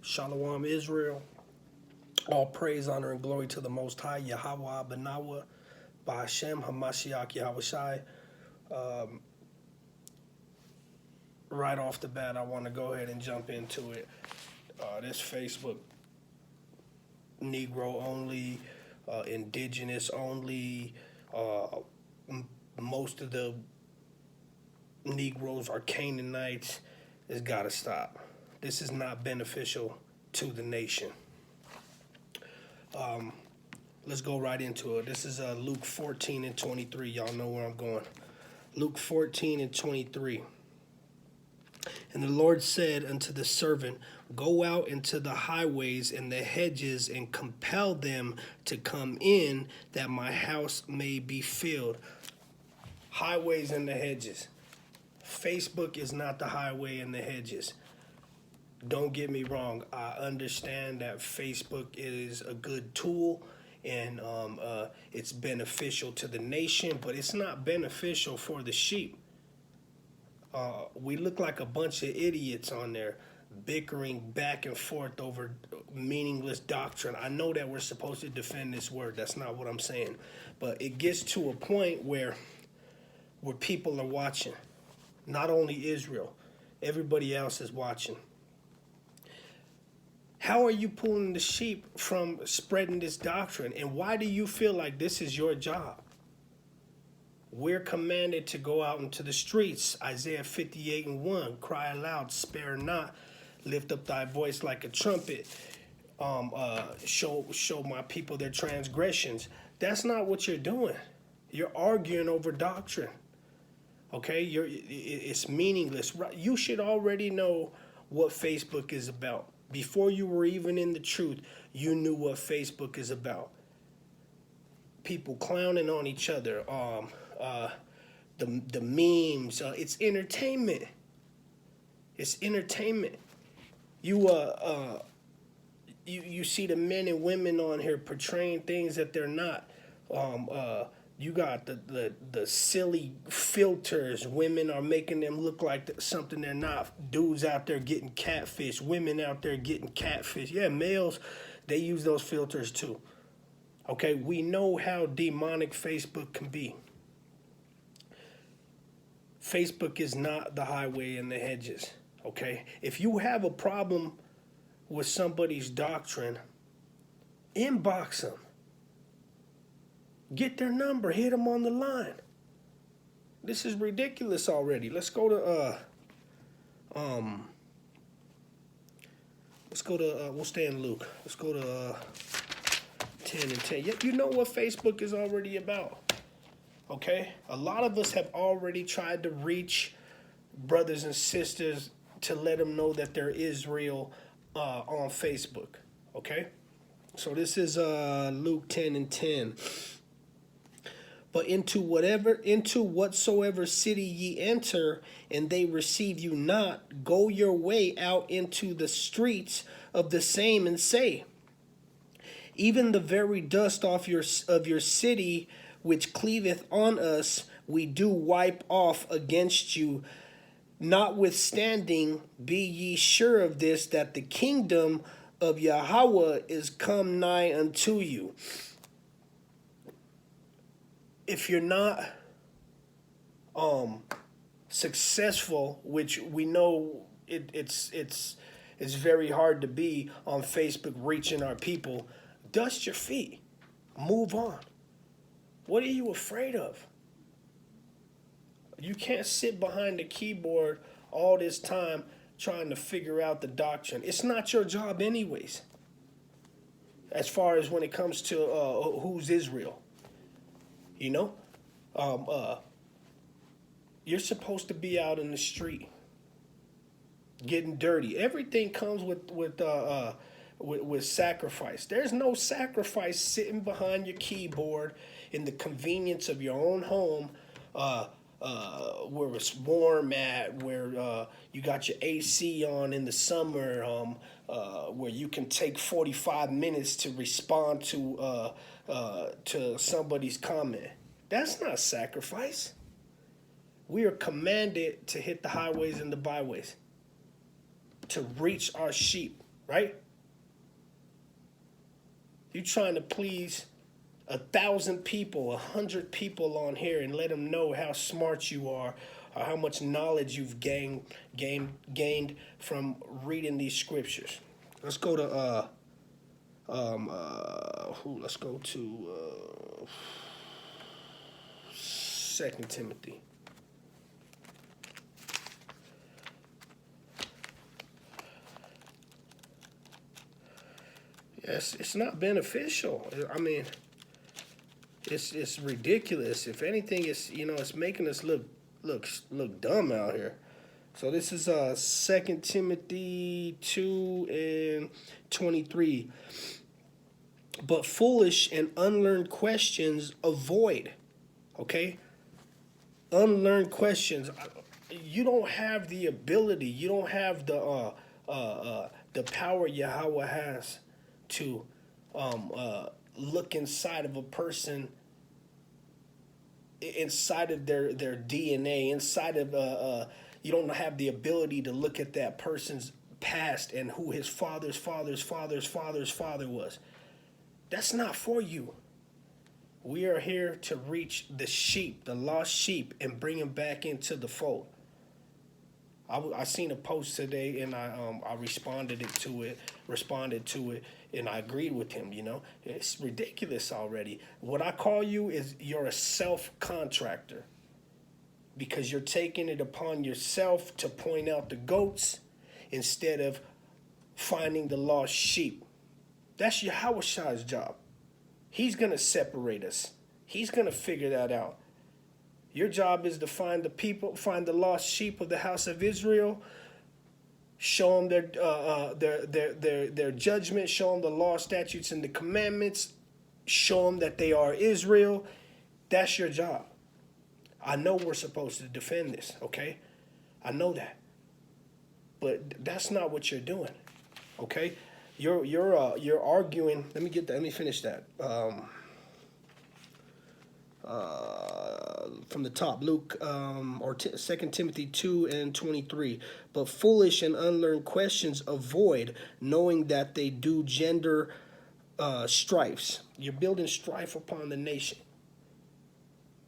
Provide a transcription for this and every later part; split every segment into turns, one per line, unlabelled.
Shalom, Israel. All praise, honor, and glory to the Most High, Yahweh, Benawa, Ba'Hashem, Hamashiach, Yahweh Shai. Right off the bat, I want to go ahead and jump into it. This Facebook, Negro only, indigenous only, most of the Negroes are Canaanites. It's got to stop. This is not beneficial to the nation. Let's go right into it. This is Luke 14 and 23. Y'all know where I'm going. Luke 14 and 23. And the Lord said unto the servant, Go out into the highways and the hedges and compel them to come in, that my house may be filled. Highways and the hedges. Facebook is not the highway and the hedges. Don't get me wrong. I understand that Facebook is a good tool and it's beneficial to the nation, but it's not beneficial for the sheep. We look like a bunch of idiots on there bickering back and forth over meaningless doctrine. I know that we're supposed to defend this word. That's not what I'm saying. But it gets to a point where people are watching. Not only Israel, everybody else is watching. How are you pulling the sheep from spreading this doctrine? And why do you feel like this is your job? We're commanded to go out into the streets. Isaiah 58 and 1. Cry aloud, spare not. Lift up thy voice like a trumpet. Show my people their transgressions. That's not what you're doing. You're arguing over doctrine. Okay? It's meaningless. You should already know what Facebook is about. Before you were even in the truth, you knew what Facebook is about. People clowning on each other, the memes. It's entertainment. It's entertainment. You see the men and women on here portraying things that they're not. You got the silly filters. Women are making them look like something they're not. Dudes out there getting catfish. Women out there getting catfish. Yeah, males, they use those filters too. Okay, we know how demonic Facebook can be. Facebook is not the highway and the hedges. Okay, if you have a problem with somebody's doctrine, inbox them. Get their number, hit them on the line. This is ridiculous already. Let's go to we'll stay in Luke. Let's go to 10 and 10. You know what Facebook is already about. Okay? A lot of us have already tried to reach brothers and sisters to let them know that there is Israel on Facebook. Okay? So this is Luke 10 and 10. But into whatsoever city ye enter, and they receive you not, go your way out into the streets of the same, and say, Even the very dust of your city, which cleaveth on us, we do wipe off against you. Notwithstanding, be ye sure of this, that the kingdom of Yahweh is come nigh unto you. If you're not successful, which we know it's very hard to be on Facebook reaching our people, dust your feet. Move on. What are you afraid of? You can't sit behind the keyboard all this time trying to figure out the doctrine. It's not your job anyways. As far as when it comes to who's Israel. You know, you're supposed to be out in the street, getting dirty. Everything comes with sacrifice. There's no sacrifice sitting behind your keyboard in the convenience of your own home, where it's warm at, where you got your AC on in the summer, where you can take 45 minutes to respond to somebody's comment. That's not sacrifice. We are commanded to hit the highways and the byways, to reach our sheep. right? You're trying to please 1,000 people, 100 people on here and let them know how smart you are or how much knowledge you've gained from reading these scriptures. Let's go to let's go to Second Timothy. Yes, it's not beneficial. I mean, it's ridiculous. If anything, it's making us look dumb out here. So this is 2 Timothy 2:23. But foolish and unlearned questions avoid. Okay? Unlearned questions. You don't have the ability. You don't have the power Yahweh has to look inside of a person, inside of their DNA, inside of you don't have the ability to look at that person's past and who his father's father was. That's not for you. We are here to reach the sheep, the lost sheep, and bring them back into the fold. I seen a post today and I responded to it, and I agreed with him. It's ridiculous already. What I call you is you're a self-contractor, because you're taking it upon yourself to point out the goats instead of finding the lost sheep. That's Yahweh's job. He's gonna separate us. He's gonna figure that out. Your job is to find the lost sheep of the house of Israel, show them their judgment, show them the law, statutes, and the commandments, show them that they are Israel. That's your job. I know we're supposed to defend this, okay? I know that. But that's not what you're doing, okay? You're arguing. Let me finish that. From the top, Luke, 2 Timothy 2:23. But foolish and unlearned questions avoid, knowing that they do gender strifes. You're building strife upon the nation.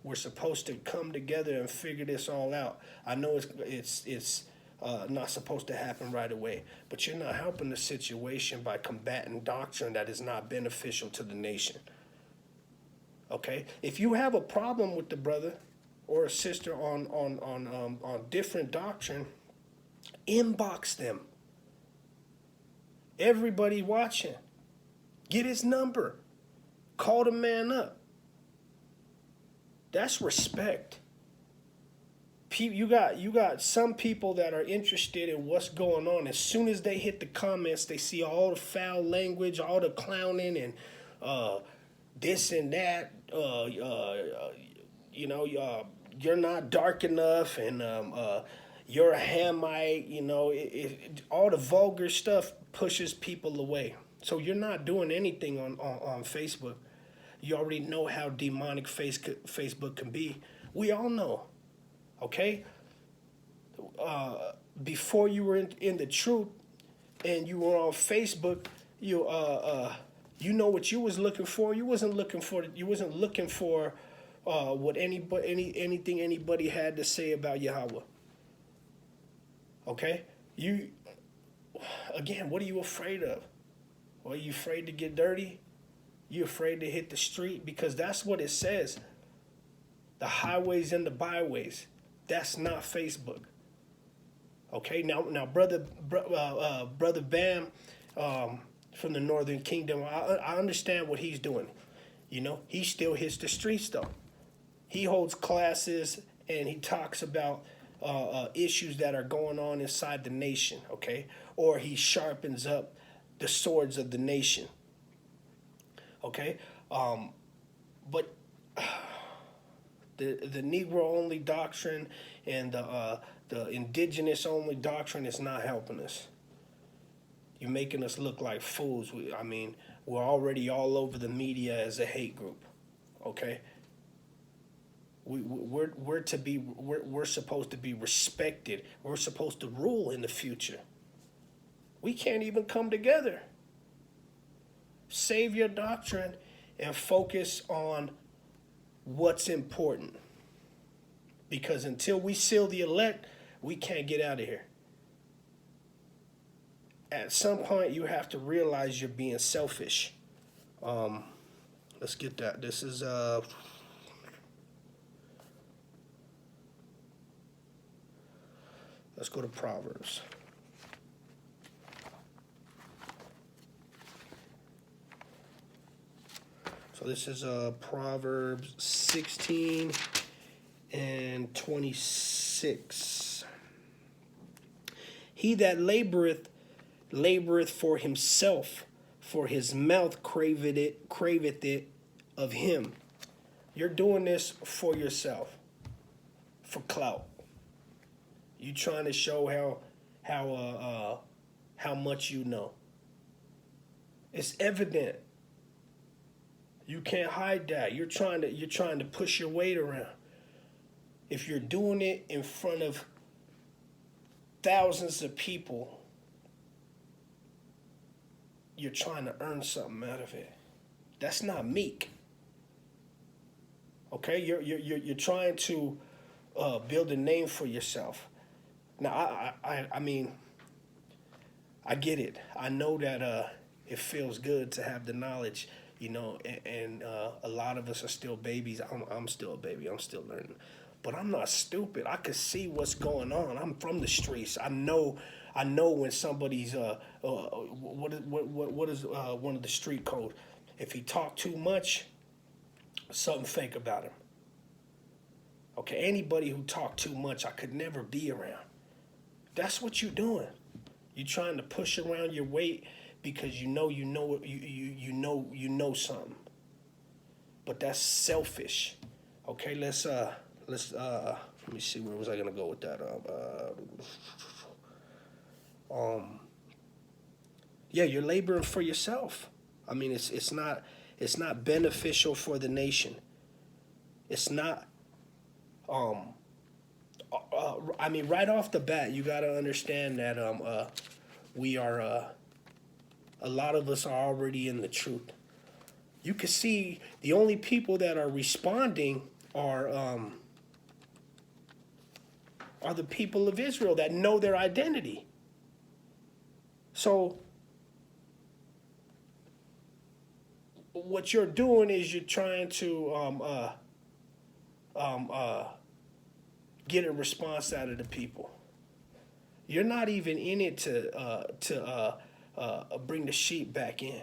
We're supposed to come together and figure this all out. I know it's not supposed to happen right away, but you're not helping the situation by combating doctrine that is not beneficial to the nation. Okay, if you have a problem with the brother or a sister on different doctrine, inbox them. Everybody watching, get his number, call the man up. That's respect. You got some people that are interested in what's going on. As soon as they hit the comments, they see all the foul language, all the clowning, and this and that. You're not dark enough, and you're a Hamite. All the vulgar stuff pushes people away. So you're not doing anything on Facebook. You already know how demonic Facebook can be. We all know, okay? Before you were in the truth and you were on Facebook, you know what you was looking for. You wasn't looking for what anything anybody had to say about Yahweh. Okay? What are you afraid of? Are you afraid to get dirty? You afraid to hit the street? Because that's what it says. The highways and the byways. That's not Facebook. Okay, now, brother Bam, from the Northern Kingdom, I understand what he's doing. He still hits the streets though. He holds classes and he talks about issues that are going on inside the nation. Okay, or he sharpens up the swords of the nation. Okay, but the Negro only doctrine and the indigenous only doctrine is not helping us. You're making us look like fools. We're already all over the media as a hate group. Okay, we're supposed to be respected. We're supposed to rule in the future. We can't even come together. Save your doctrine and focus on what's important. Because until we seal the elect, we can't get out of here. At some point, you have to realize you're being selfish. Let's get that. This is let's go to Proverbs. So this is Proverbs 16 and 26. He that laboreth for himself, for his mouth craveth it of him. You're doing this for yourself, for clout. You trying to show how much you know. It's evident. You can't hide that. You're trying to push your weight around. If you're doing it in front of thousands of people, you're trying to earn something out of it. That's not meek. Okay, you're trying to build a name for yourself. Now, I mean, I get it. I know that it feels good to have the knowledge, you know, and a lot of us are still babies. I'm still a baby. I'm still learning. But I'm not stupid. I can see what's going on. I'm from the streets. I know when somebody's what is one of the street code? If he talk too much, something fake about him. Okay, anybody who talk too much, I could never be around. That's what you're doing. You're trying to push around your weight because you know something. But that's selfish. Okay, let's let me see, where was I gonna go with that? Yeah, you're laboring for yourself. I mean, it's not beneficial for the nation. It's not. I mean, right off the bat, you got to understand that we are. A lot of us are already in the truth. You can see the only people that are responding are the people of Israel that know their identity. So what you're doing is you're trying to get a response out of the people. You're not even in it to bring the sheep back in.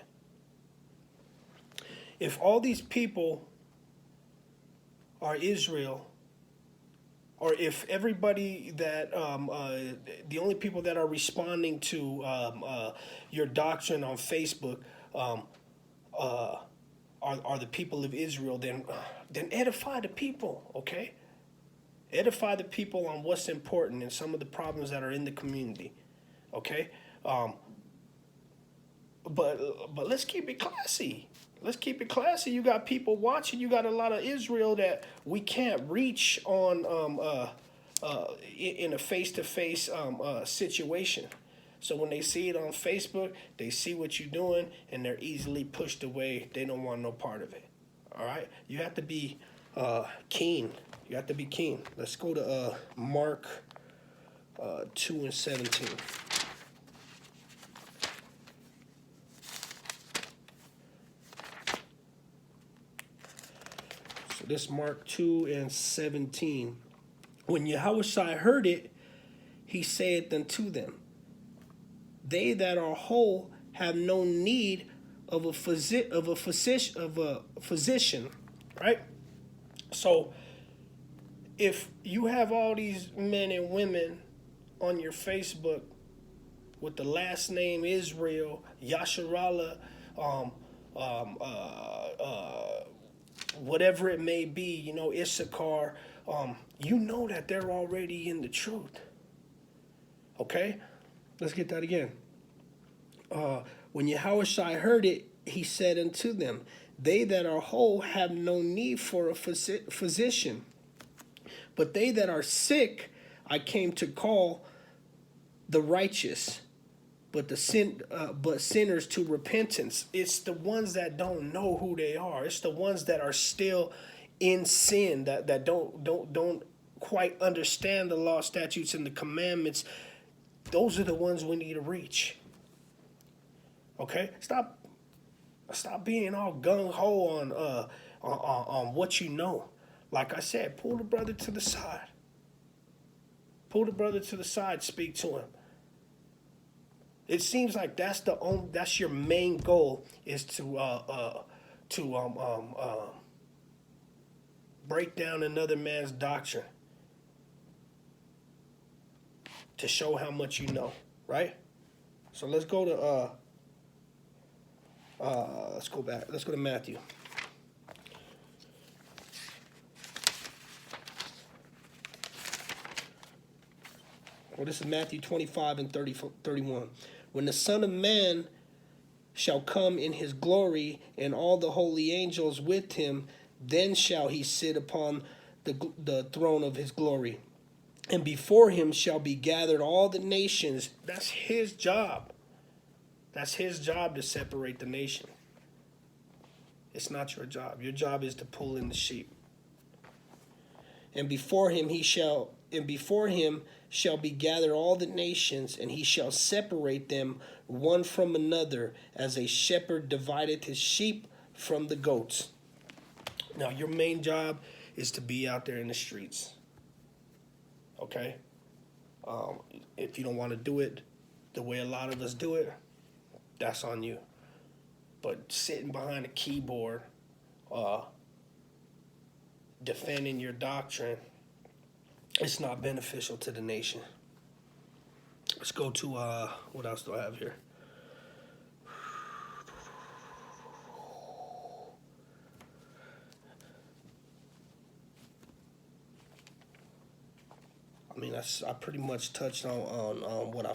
If all these people are Israel, or if everybody that the only people that are responding to your doctrine on Facebook are the people of Israel, then edify the people, okay? Edify the people on what's important and some of the problems that are in the community, okay? But let's keep it classy. Let's keep it classy. You got people watching. You got a lot of Israel that we can't reach on in a face-to-face situation. So when they see it on Facebook, they see what you're doing, and they're easily pushed away. They don't want no part of it. All right? You have to be keen. You have to be keen. Let's go to Mark 2 and 17. So this Mark 2 and 17. When Yahushua heard it, he saith unto them, they that are whole have no need of a physician, right? So if you have all these men and women on your Facebook with the last name Israel, Yashahrala, whatever it may be, you know, Issachar, you know that they're already in the truth. Okay? Let's get that again. When Yahushua heard it, he said unto them, they that are whole have no need for a physician, but they that are sick I came to call the righteous. but sinners to repentance. It's the ones that don't know who they are. It's the ones that are still in sin, that don't quite understand the law, statutes, and the commandments. Those are the ones we need to reach. Okay, stop being all gung ho on what you know. Like I said, pull the brother to the side. Pull the brother to the side. Speak to him. It seems like that's your main goal, is to break down another man's doctrine, to show how much you know, right? So let's go to let's go back. Let's go to Matthew. Well, this is Matthew 25 and 31. When the Son of Man shall come in his glory, and all the holy angels with him, then shall he sit upon the throne of his glory. And before him shall be gathered all the nations. That's his job. That's his job, to separate the nation. It's not your job. Your job is to pull in the sheep. And before him shall be gathered all the nations, and he shall separate them one from another, as a shepherd divideth his sheep from the goats. Now, your main job is to be out there in the streets. Okay? If you don't want to do it the way a lot of us do it, that's on you. But sitting behind a keyboard, defending your doctrine, it's not beneficial to the nation. Let's go to, what else do I have here? I mean, I pretty much touched on what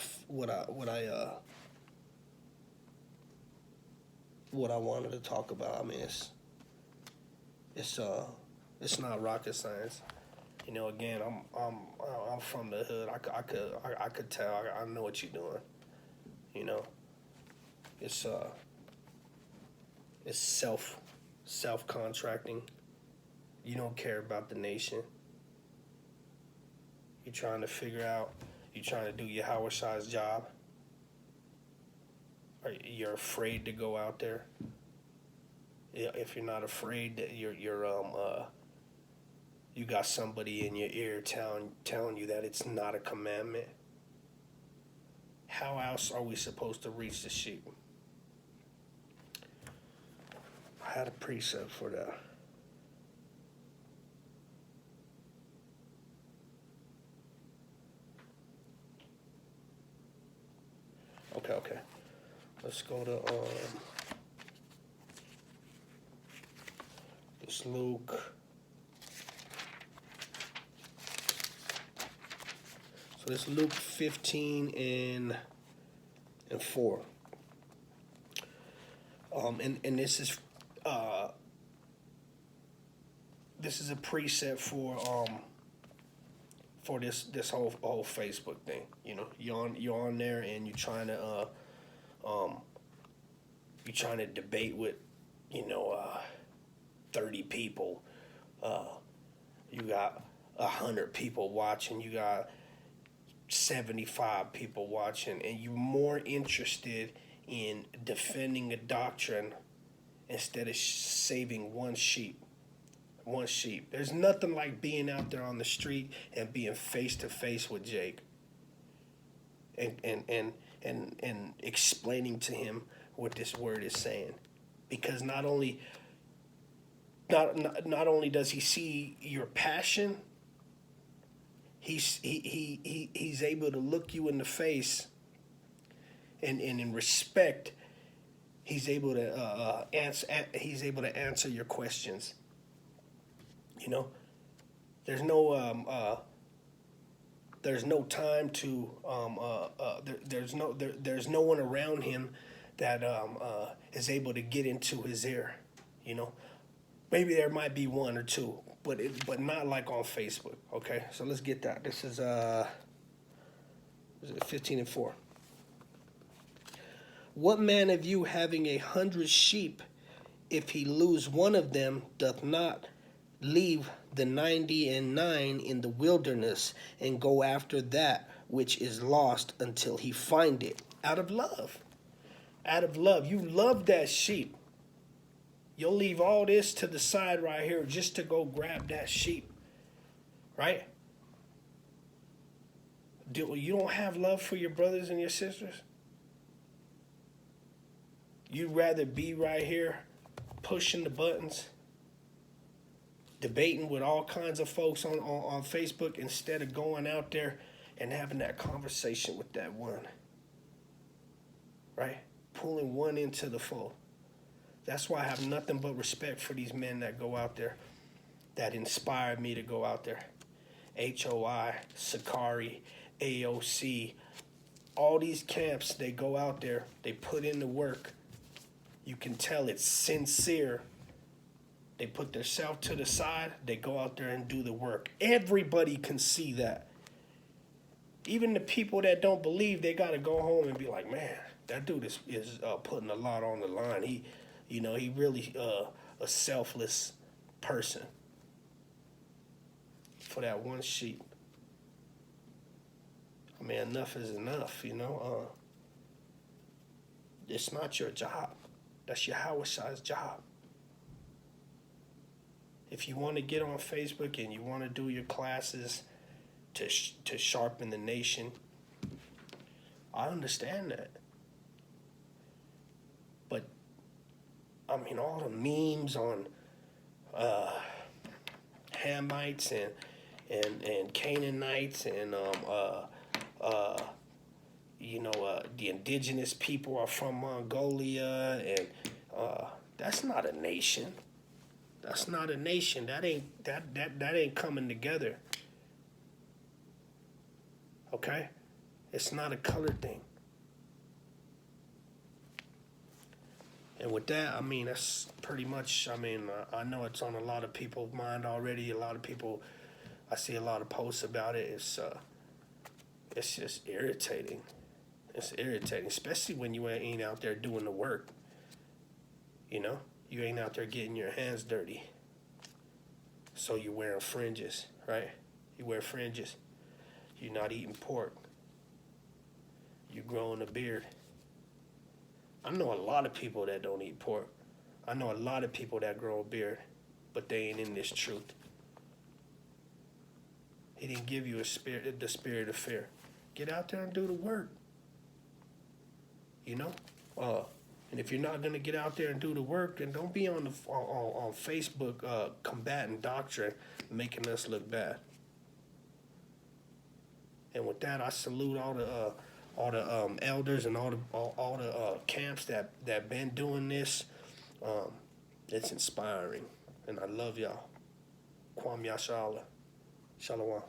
I wanted to talk about. I mean, it's not rocket science. You know, again, I'm from the hood. I could tell. I know what you're doing. You know, it's self contracting. You don't care about the nation. You're trying to figure out. You're trying to do your Howard Shaw's job. Or you're afraid to go out there. If you're not afraid, that you got somebody in your ear telling you that it's not a commandment. How else are we supposed to reach the sheep? I had a precept for that. Okay. Let's go to this Luke. So this Luke 15 and 4. And this is a precept for this whole Facebook thing. You know, you're on there and you're trying to debate with 30 people. You got 100 people watching. You got 75 people watching, and you're more interested in defending a doctrine instead of saving one sheep. There's nothing like being out there on the street and being face to face with Jake and explaining to him what this word is saying. Because not only does he see your passion, he's able to look you in the face, and in respect, he's able to answer your questions. You know, there's no time to there's no one around him that is able to get into his ear. You know, maybe there might be one or two, but not like on Facebook. Okay, so let's get that. This is 15 and 4. What man of you having 100 sheep, if he lose one of them, doth not leave the 99 in the wilderness and go after that which is lost until he find it? Out of love. Out of love. You love that sheep. You'll leave all this to the side right here just to go grab that sheep. Right? You don't have love for your brothers and your sisters? You'd rather be right here pushing the buttons, debating with all kinds of folks on Facebook instead of going out there and having that conversation with that one. Right? Pulling one into the fold. That's why I have nothing but respect for these men that go out there, that inspired me to go out there. HOI, Sakari, AOC, all these camps, they go out there, they put in the work. You can tell it's sincere. They put themselves to the side, they go out there and do the work. Everybody can see that. Even the people that don't believe, they got to go home and be like, man, that dude is putting a lot on the line. He really a selfless person for that one sheep. I mean, enough is enough, It's not your job. That's Yahweh's job. If you want to get on Facebook and you want to do your classes to sharpen the nation, I understand that. But, I mean, all the memes on Hamites and Canaanites and the indigenous people are from Mongolia, and that's not a nation. That's not a nation. That ain't coming together. Okay? It's not a color thing. And with that, I mean, that's pretty much, I know it's on a lot of people's mind already. A lot of people, I see a lot of posts about it. It's just irritating. It's irritating, especially when you ain't out there doing the work. You ain't out there getting your hands dirty. So you're wearing fringes, right? You wear fringes. You're not eating pork. You're growing a beard. I know a lot of people that don't eat pork. I know a lot of people that grow a beard, but they ain't in this truth. He didn't give you the spirit of fear. Get out there and do the work. And if you're not gonna get out there and do the work, then don't be on Facebook combating doctrine, making us look bad. And with that, I salute all the elders and all the camps that been doing this. It's inspiring, and I love y'all. Kwam Yashahrala. Shalom.